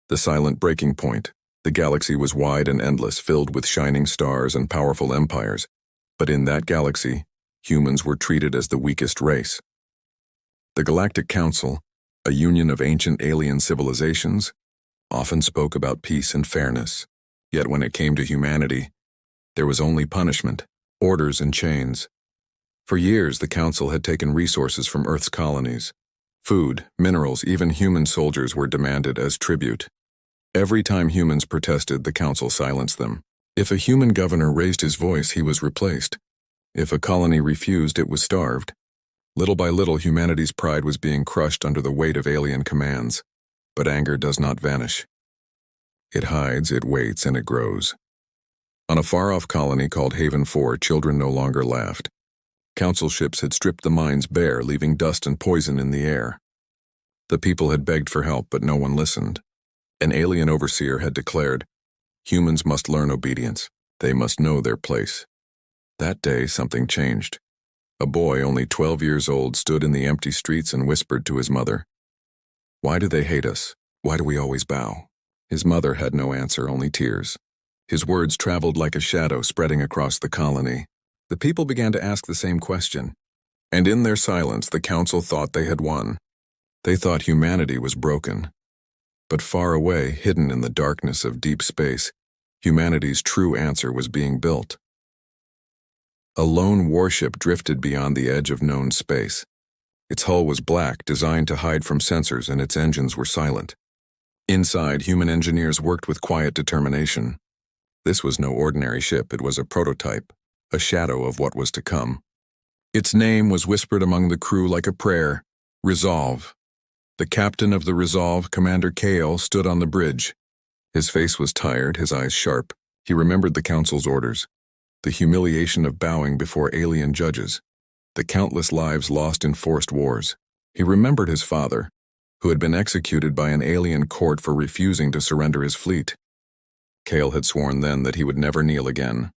The silent breaking point. The galaxy was wide and endless, filled with shining stars and powerful empires. But in that galaxy, humans were treated as the weakest race. The Galactic Council, a union of ancient alien civilizations, often spoke about peace and fairness. Yet when it came to humanity, there was only punishment, orders and chains. For years, the Council had taken resources from Earth's colonies. Food, minerals, even human soldiers were demanded as tribute. Every time humans protested, the Council silenced them. If a human governor raised his voice, he was replaced. If a colony refused, it was starved. Little by little, humanity's pride was being crushed under the weight of alien commands. But anger does not vanish. It hides, it waits, and it grows. On a far-off colony called Haven 4, children no longer laughed. Council ships had stripped the mines bare, leaving dust and poison in the air. The people had begged for help, but no one listened. An alien overseer had declared, "Humans must learn obedience. They must know their place." That day, something changed. A boy, only 12 years old, stood in the empty streets and whispered to his mother, "Why do they hate us? Why do we always bow?" His mother had no answer, only tears. His words traveled like a shadow, spreading across the colony. The people began to ask the same question, and in their silence, the Council thought they had won. They thought humanity was broken. But far away, hidden in the darkness of deep space, humanity's true answer was being built. A lone warship drifted beyond the edge of known space. Its hull was black, designed to hide from sensors, and its engines were silent. Inside, human engineers worked with quiet determination. This was no ordinary ship, it was a prototype, a shadow of what was to come. Its name was whispered among the crew like a prayer, Resolve. The captain of the Resolve, Commander Kale, stood on the bridge. His face was tired, his eyes sharp. He remembered the Council's orders, the humiliation of bowing before alien judges, the countless lives lost in forced wars. He remembered his father, who had been executed by an alien court for refusing to surrender his fleet. Kale had sworn then that he would never kneel again.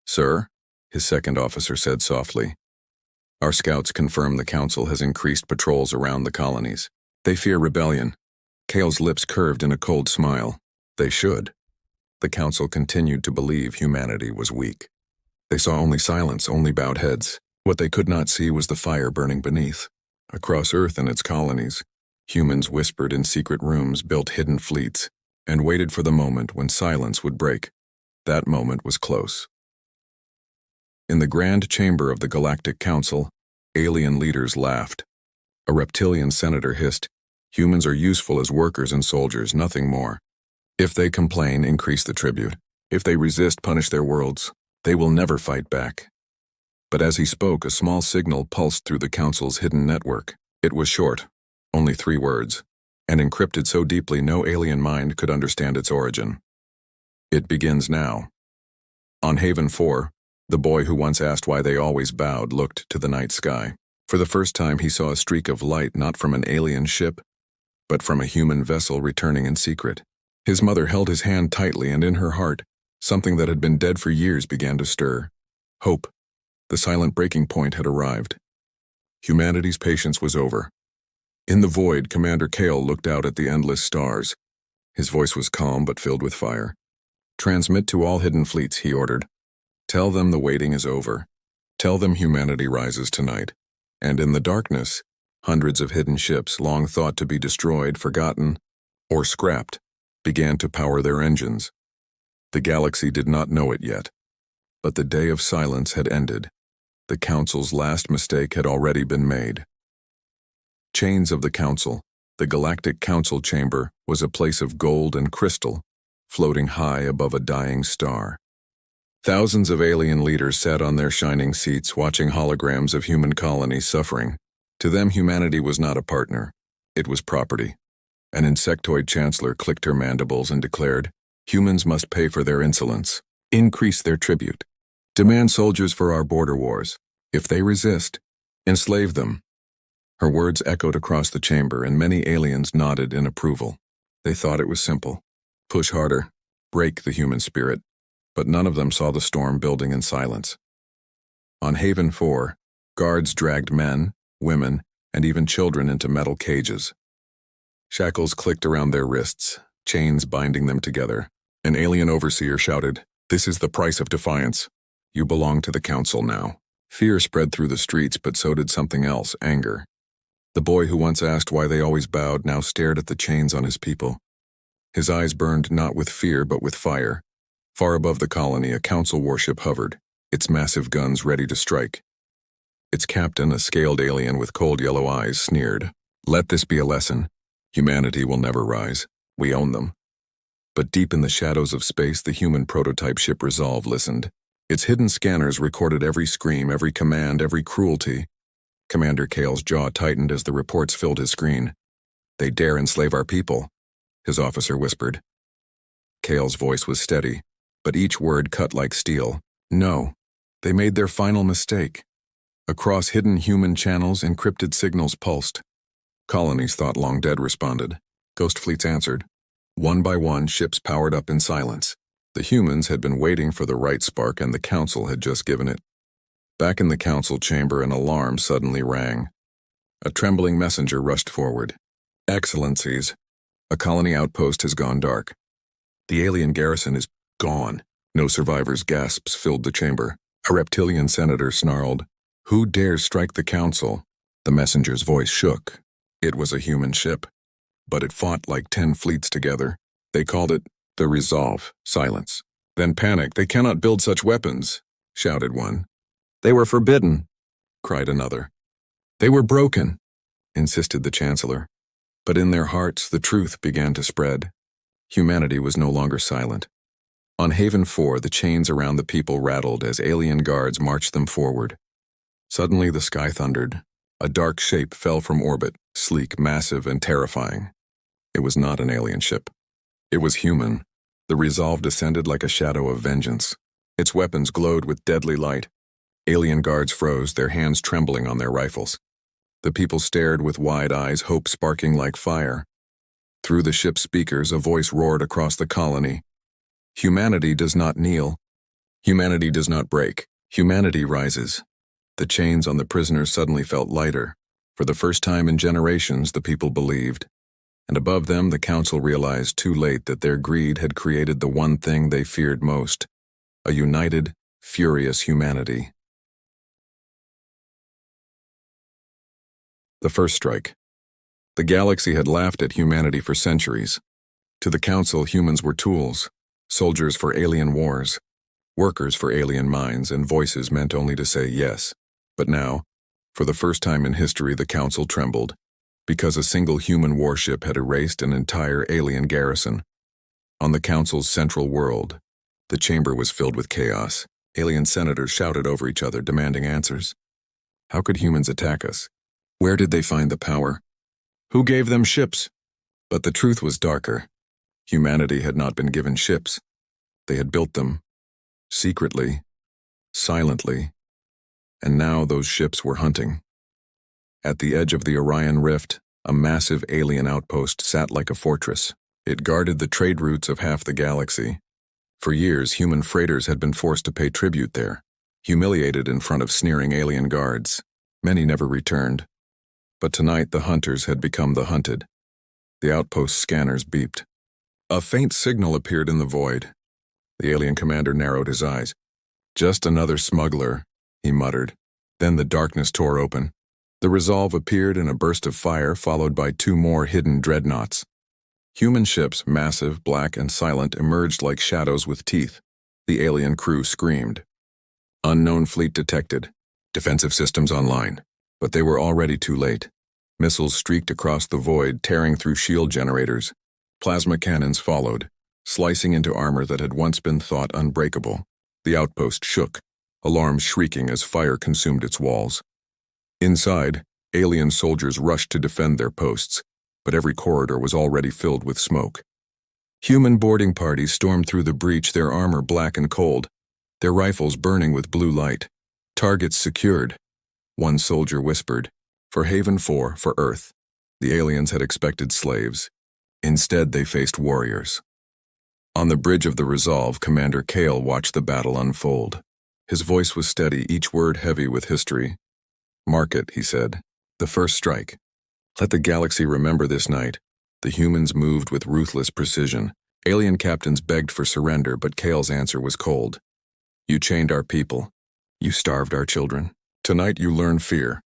"Sir," his second officer said softly, "our scouts confirm the Council has increased patrols around the colonies. They fear rebellion." Kale's lips curved in a cold smile. They should. The Council continued to believe humanity was weak. They saw only silence, only bowed heads. What they could not see was the fire burning beneath. Across Earth and its colonies, humans whispered in secret rooms, built hidden fleets, and waited for the moment when silence would break. That moment was close. In the grand chamber of the Galactic Council, alien leaders laughed. A reptilian senator hissed, "Humans are useful as workers and soldiers, nothing more. If they complain, increase the tribute. If they resist, punish their worlds. They will never fight back." But as he spoke, a small signal pulsed through the Council's hidden network. It was short, only 3 words, and encrypted so deeply no alien mind could understand its origin. "It begins now." On Haven 4, the boy who once asked why they always bowed looked to the night sky. For the first time, he saw a streak of light not from an alien ship, but from a human vessel returning in secret. His mother held his hand tightly, and in her heart, something that had been dead for years began to stir. Hope. The silent breaking point had arrived. Humanity's patience was over. In the void, Commander Kale looked out at the endless stars. His voice was calm but filled with fire. "Transmit to all hidden fleets," he ordered. "Tell them the waiting is over. Tell them humanity rises tonight." And in the darkness, hundreds of hidden ships, long thought to be destroyed, forgotten, or scrapped, began to power their engines. The galaxy did not know it yet, but the day of silence had ended. The Council's last mistake had already been made. Chains of the Council, the Galactic Council chamber, was a place of gold and crystal, floating high above a dying star. Thousands of alien leaders sat on their shining seats, watching holograms of human colonies suffering. To them, humanity was not a partner. It was property. An insectoid chancellor clicked her mandibles and declared, "Humans must pay for their insolence, increase their tribute, demand soldiers for our border wars. If they resist, enslave them." Her words echoed across the chamber, and many aliens nodded in approval. They thought it was simple. Push harder, break the human spirit. But none of them saw the storm building in silence. On Haven 4, guards dragged men, women, and even children into metal cages. Shackles clicked around their wrists, chains binding them together. An alien overseer shouted, "This is the price of defiance. You belong to the council now." Fear spread through the streets, but so did something else, anger. The boy who once asked why they always bowed now stared at the chains on his people. His eyes burned not with fear but with fire. Far above the colony, a council warship hovered, its massive guns ready to strike. Its captain, a scaled alien with cold yellow eyes, sneered, "Let this be a lesson. Humanity will never rise. We own them." But deep in the shadows of space, the human prototype ship Resolve listened. Its hidden scanners recorded every scream, every command, every cruelty. Commander Kale's jaw tightened as the reports filled his screen. "They dare enslave our people," his officer whispered. Kale's voice was steady, but each word cut like steel. "No, they made their final mistake." Across hidden human channels, encrypted signals pulsed. Colonies thought long dead responded. Ghost fleets answered. One by one, ships powered up in silence. The humans had been waiting for the right spark, and the council had just given it. Back in the council chamber, an alarm suddenly rang. A trembling messenger rushed forward. "Excellencies, a colony outpost has gone dark. The alien garrison is gone." No survivors' gasps filled the chamber. A reptilian senator snarled, "Who dares strike the council?" The messenger's voice shook. It was a human ship, but it fought like 10 fleets together. They called it the Resolve. Silence. Then panic. "They cannot build such weapons," shouted one. "They were forbidden," cried another. "They were broken," insisted the chancellor. But in their hearts, the truth began to spread. Humanity was no longer silent. On Haven 4, the chains around the people rattled as alien guards marched them forward. Suddenly the sky thundered. A dark shape fell from orbit, sleek, massive, and terrifying. It was not an alien ship. It was human. The Resolve descended like a shadow of vengeance. Its weapons glowed with deadly light. Alien guards froze, their hands trembling on their rifles. The people stared with wide eyes, hope sparking like fire. Through the ship's speakers, a voice roared across the colony. "Humanity does not kneel. Humanity does not break. Humanity rises." The chains on the prisoners suddenly felt lighter. For the first time in generations, the people believed. And above them, the council realized too late that their greed had created the one thing they feared most: a united, furious humanity. The first strike. The galaxy had laughed at humanity for centuries. To the council, humans were tools, soldiers for alien wars, workers for alien minds, and voices meant only to say yes. But now, for the first time in history, the council trembled, because a single human warship had erased an entire alien garrison. On the council's central world, the chamber was filled with chaos. Alien senators shouted over each other, demanding answers. How could humans attack us? Where did they find the power? Who gave them ships? But the truth was darker. Humanity had not been given ships. They had built them, secretly, silently, and now those ships were hunting. At the edge of the Orion Rift, a massive alien outpost sat like a fortress. It guarded the trade routes of half the galaxy. For years, human freighters had been forced to pay tribute there, humiliated in front of sneering alien guards. Many never returned. But tonight, the hunters had become the hunted. The outpost scanners beeped. A faint signal appeared in the void. The alien commander narrowed his eyes. "Just another smuggler," he muttered. Then the darkness tore open. The Resolve appeared in a burst of fire, followed by 2 more hidden dreadnoughts. Human ships, massive, black, and silent, emerged like shadows with teeth. The alien crew screamed. Unknown fleet detected. Defensive systems online. But they were already too late. Missiles streaked across the void, tearing through shield generators. Plasma cannons followed, slicing into armor that had once been thought unbreakable. The outpost shook, alarms shrieking as fire consumed its walls. Inside, alien soldiers rushed to defend their posts, but every corridor was already filled with smoke. Human boarding parties stormed through the breach, their armor black and cold, their rifles burning with blue light. Targets secured. One soldier whispered, "For Haven 4, for Earth." The aliens had expected slaves. Instead, they faced warriors. On the bridge of the Resolve, Commander Kale watched the battle unfold. His voice was steady, each word heavy with history. "Mark it," he said. "The first strike. Let the galaxy remember this night. The humans moved with ruthless precision. Alien captains begged for surrender, but Kale's answer was cold. You chained our people. You starved our children. Tonight you learn fear.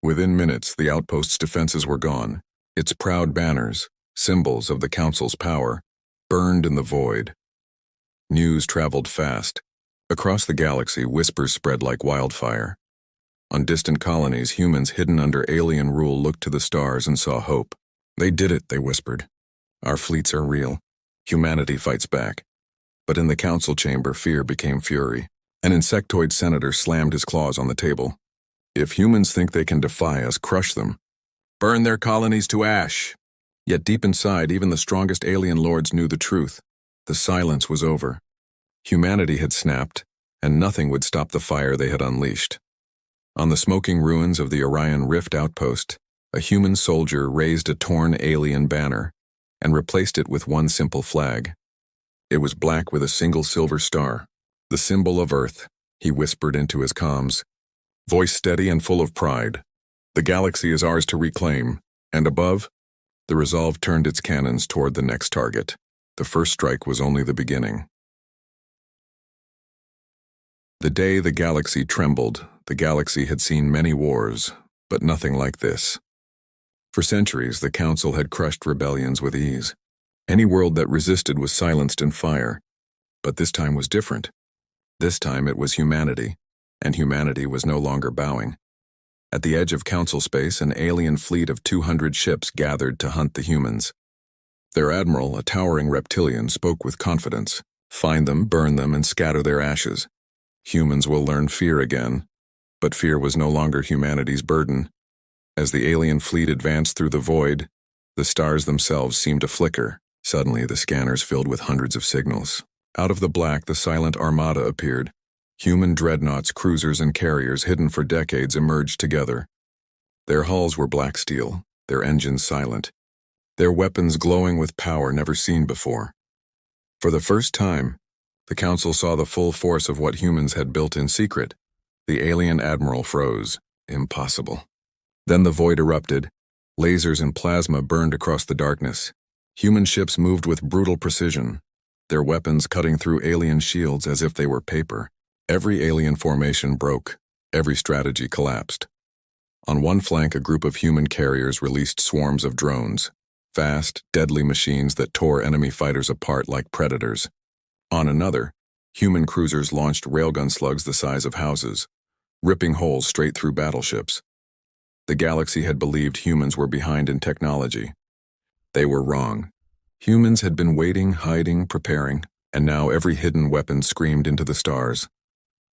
Within minutes, the outpost's defenses were gone. Its proud banners, symbols of the Council's power, burned in the void. News traveled fast. Across the galaxy, whispers spread like wildfire. On distant colonies, humans hidden under alien rule looked to the stars and saw hope. They did it, they whispered. Our fleets are real. Humanity fights back. But in the council chamber, fear became fury. An insectoid senator slammed his claws on the table. If humans think they can defy us, crush them. Burn their colonies to ash. Yet deep inside, even the strongest alien lords knew the truth. The silence was over. Humanity had snapped, and nothing would stop the fire they had unleashed. On the smoking ruins of the Orion Rift outpost, a human soldier raised a torn alien banner and replaced it with one simple flag. It was black with a single silver star, the symbol of Earth, he whispered into his comms, voice steady and full of pride. The galaxy is ours to reclaim, and above, the resolve turned its cannons toward the next target. The first strike was only the beginning. The day the galaxy trembled, the galaxy had seen many wars, but nothing like this. For centuries, the Council had crushed rebellions with ease. Any world that resisted was silenced in fire. But this time was different. This time it was humanity, and humanity was no longer bowing. At the edge of Council space, an alien fleet of 200 ships gathered to hunt the humans. Their admiral, a towering reptilian, spoke with confidence. Find them, burn them, and scatter their ashes. Humans will learn fear again. But fear was no longer humanity's burden. As the alien fleet advanced through the void, the stars themselves seemed to flicker. Suddenly, the scanners filled with hundreds of signals. Out of the black, the silent armada appeared. Human dreadnoughts, cruisers, and carriers hidden for decades emerged together. Their hulls were black steel, their engines silent, their weapons glowing with power never seen before. For the first time, the Council saw the full force of what humans had built in secret. The alien admiral froze. Impossible. Then the void erupted. Lasers and plasma burned across the darkness. Human ships moved with brutal precision, their weapons cutting through alien shields as if they were paper. Every alien formation broke. Every strategy collapsed. On one flank, a group of human carriers released swarms of drones, fast, deadly machines that tore enemy fighters apart like predators. On another, human cruisers launched railgun slugs the size of houses, ripping holes straight through battleships. The galaxy had believed humans were behind in technology. They were wrong. Humans had been waiting, hiding, preparing, and now every hidden weapon screamed into the stars.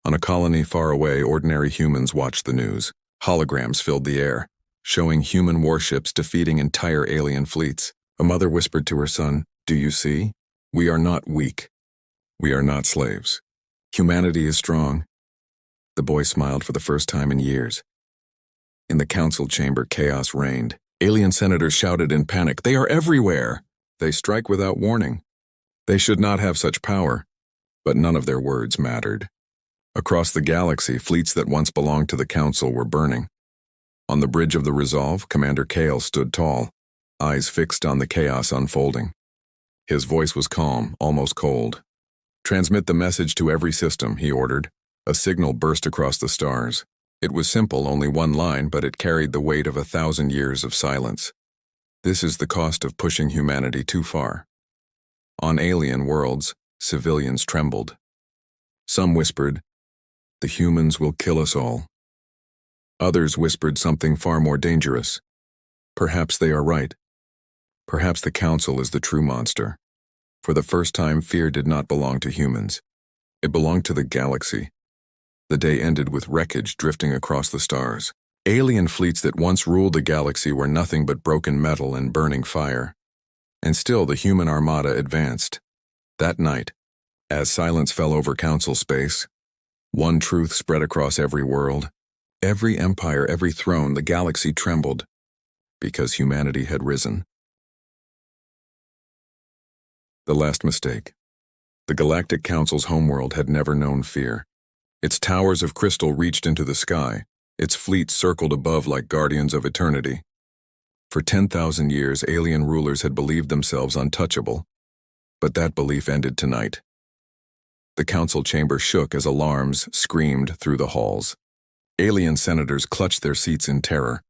On a colony far away, ordinary humans watched the news. Holograms filled the air, showing human warships defeating entire alien fleets. A mother whispered to her son, "Do you see? We are not weak. We are not slaves. Humanity is strong." The boy smiled for the first time in years. In the council chamber, chaos reigned. Alien senators shouted in panic, "They are everywhere! They strike without warning. They should not have such power." But none of their words mattered. Across the galaxy, fleets that once belonged to the Council were burning. On the bridge of the Resolve, Commander Kale stood tall, eyes fixed on the chaos unfolding. His voice was calm, almost cold. "Transmit the message to every system," he ordered. A signal burst across the stars. It was simple, only one line, but it carried the weight of 1,000 years of silence. This is the cost of pushing humanity too far. On alien worlds, civilians trembled. Some whispered, "The humans will kill us all." Others whispered something far more dangerous. Perhaps they are right. Perhaps the Council is the true monster. For the first time, fear did not belong to humans. It belonged to the galaxy. The day ended with wreckage drifting across the stars. Alien fleets that once ruled the galaxy were nothing but broken metal and burning fire. And still the human armada advanced. That night, as silence fell over Council space, one truth spread across every world. Every empire, every throne, the galaxy trembled, because humanity had risen. The last mistake. The Galactic Council's homeworld had never known fear. Its towers of crystal reached into the sky. Its fleets circled above like guardians of eternity. For 10,000 years, alien rulers had believed themselves untouchable, but that belief ended tonight. The council chamber shook as alarms screamed through the halls. Alien senators clutched their seats in terror.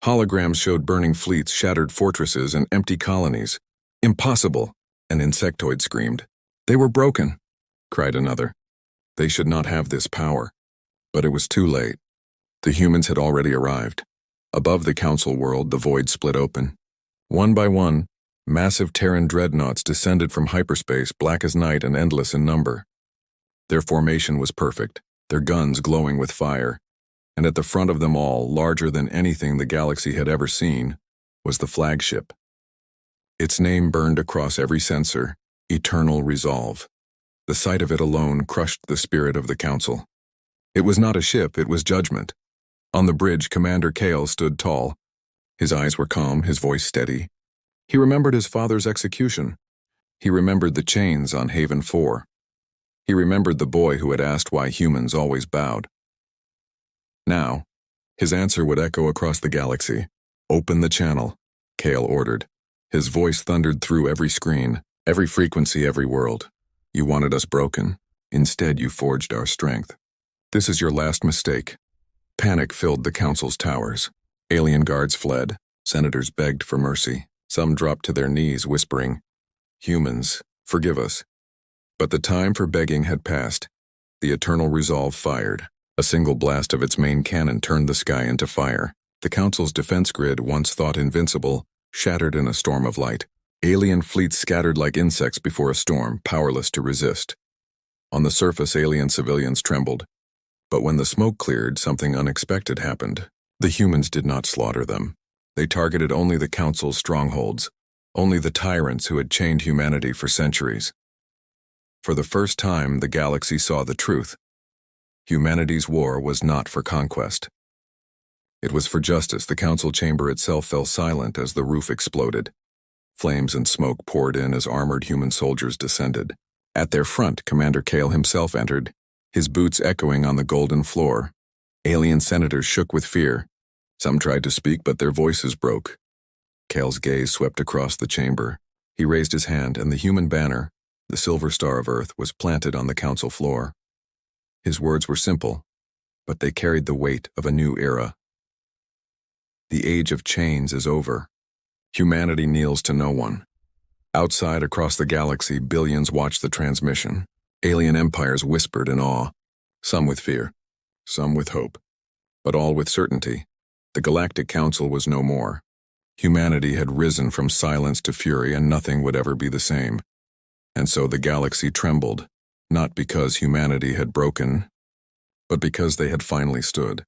Holograms showed burning fleets, shattered fortresses, and empty colonies. Impossible, an insectoid screamed. They were broken, cried another. They should not have this power. But it was too late. The humans had already arrived. Above the council world, the void split open. One by one, massive Terran dreadnoughts descended from hyperspace, black as night and endless in number. Their formation was perfect, their guns glowing with fire, and at the front of them all, larger than anything the galaxy had ever seen, was the flagship. Its name burned across every sensor, Eternal Resolve. The sight of it alone crushed the spirit of the council. It was not a ship, it was judgment. On the bridge, Commander Kale stood tall. His eyes were calm, his voice steady. He remembered his father's execution. He remembered the chains on Haven 4. He remembered the boy who had asked why humans always bowed. Now, his answer would echo across the galaxy. Open the channel, Kale ordered. His voice thundered through every screen, every frequency, every world. You wanted us broken. Instead, you forged our strength. This is your last mistake. Panic filled the council's towers. Alien guards fled. Senators begged for mercy. Some dropped to their knees, whispering, "Humans, forgive us." But the time for begging had passed. The Eternal Resolve fired. A single blast of its main cannon turned the sky into fire. The council's defense grid, once thought invincible, shattered in a storm of light. Alien fleets scattered like insects before a storm, powerless to resist. On the surface, alien civilians trembled. But when the smoke cleared, something unexpected happened. The humans did not slaughter them. They targeted only the council's strongholds, only the tyrants who had chained humanity for centuries. For the first time, the galaxy saw the truth. Humanity's war was not for conquest. It was for justice. The council chamber itself fell silent as the roof exploded. Flames and smoke poured in as armored human soldiers descended. At their front, Commander Kale himself entered, his boots echoing on the golden floor. Alien senators shook with fear. Some tried to speak, but their voices broke. Kale's gaze swept across the chamber. He raised his hand, and the human banner, the silver star of Earth, was planted on the council floor. His words were simple, but they carried the weight of a new era. The age of chains is over. Humanity kneels to no one. Outside, across the galaxy, billions watched the transmission. Alien empires whispered in awe, some with fear, some with hope, but all with certainty. The Galactic Council was no more. Humanity had risen from silence to fury, and nothing would ever be the same. And so the galaxy trembled, not because humanity had broken, but because they had finally stood.